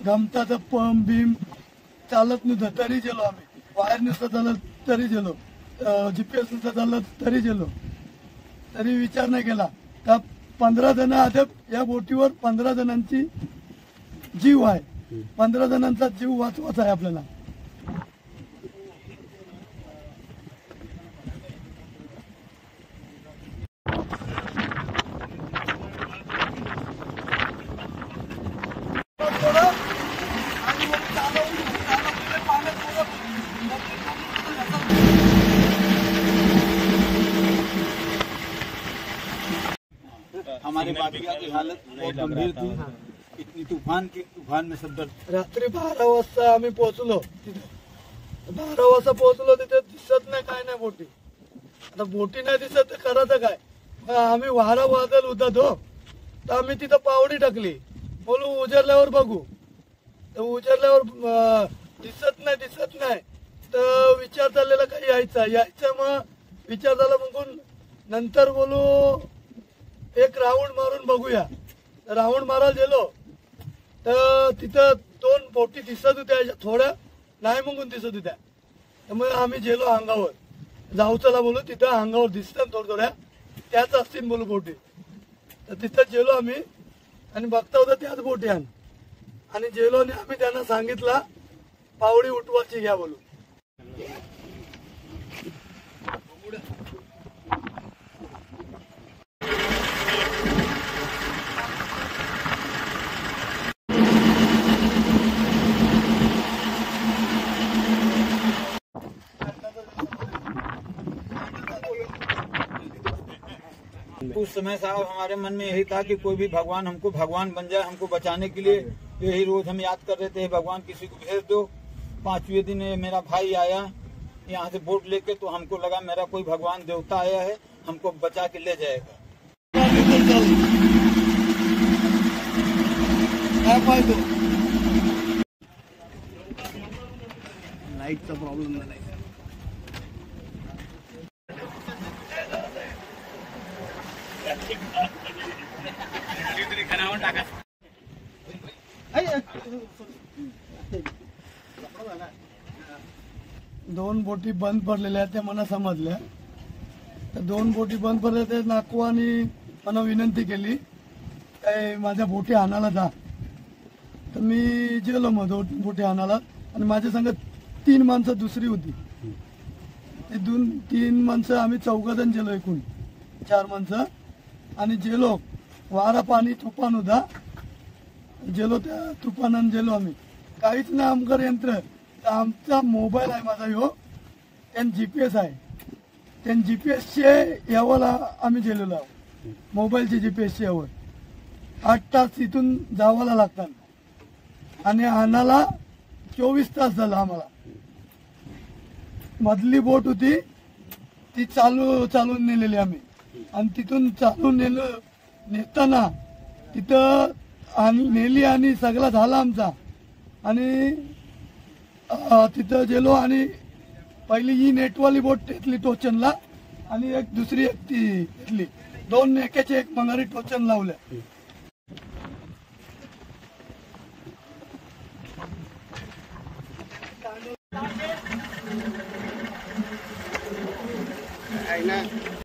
गमताचं pump Bhim चालत नव्हतं तरी गेलो आम्ही, वायर नुसतं चालत तरी गेलो, GPS नुसतं चालत तरी गेलो, तरी विचार नाही केला. तर 15 जण आता या बोटीवर 15 जणांची जीव आहे, 15 जणांचा जीव वाचवायचा आहे आपल्याला. हमारे बाबिया की हालत बहुत गंभीर थी, इतनी तूफान में सब दर्द. रात्री 12 वाजता आम्ही पोहोचलो तिथे, 12 वाजता पोहोचलो तिथे दिसत नाही काय नाही बोटी. आता बोटी नाही दिसत तर करायचं काय. आम्ही वारा वादल होता तो, तर आम्ही तिथं पावडी टाकली, बोलू उजरल्यावर बघू. तर उजरल्यावर दिसत नाही तर विचार चाललेला काही यायचं मग विचार झाला. मग नंतर बोलू एक राऊंड मारून बघूया. राऊंड मारायला गेलो तर तिथं 2 बोटी दिसत होत्या, थोड्या नाही म्हणून दिसत होत्या. त्यामुळे आम्ही गेलो अंगावर, जाऊ चला बोलू, तिथं अंगावर दिसतात थोड्या त्याच असतील बोलू बोटी. तर तिथं गेलो आम्ही आणि बघता होता त्याच बोटी आणि गेलो आणि आम्ही त्यांना सांगितलं पावडी उठवायची घ्या बोलू. उस समय साहब हमारे मन में यही था कि कोई भी भगवान हमको भगवान बन जाए, हमको बचाने के लिए. यही रोज हम याद कर रहे थे, भगवान किसी को भेज दो. 5वें दिन मेरा भाई आया यहाँ से बोट लेके, तो हमको लगा मेरा कोई भगवान देवता आया है, हमको बचा के ले जाएगा. लाईटचा प्रॉब्लेम झाला. दोन बोटी बंद पडलेल्या त्या मला समजल्या. तर 2 बोटी बंद पडल्या ते नाकवानी मला विनंती केली काय माझ्या बोटी आणायला जा. तर मी गेलो मग 2 बोटी आणायला आणि माझ्या संग 3 माणसं दुसरी होती. ते 3 माणसं आम्ही 4 जण गेलो, एकूण 4 माणसं आणि गेलो. वारा पाणी तुफान होता, गेलो त्या तुफानान गेलो आम्ही. काहीच नाही आमकर यंत्र. आमचा मोबाईल आहे माझा ह्यो, त्यान GPS आहे, त्यान GPSचे यावर आम्ही गेलेलो आहोत. मोबाईलचे GPSचे यावर 8 तास इथून जावायला लागतात आणि आणायला 24 तास झाला आम्हाला. मधली बोट होती ती चालून नेलेली आम्ही आणि तिथून चालून नेताना तिथं नेली आणि सगळा झाला आमचा. आणि तिथं गेलो आणि पहिली ही नेटवाली बोट टेकली टोचनला आणि एक दुसरी एक ती टेकली. 2 एकाचे एक मंगारी टोचन लावल्या.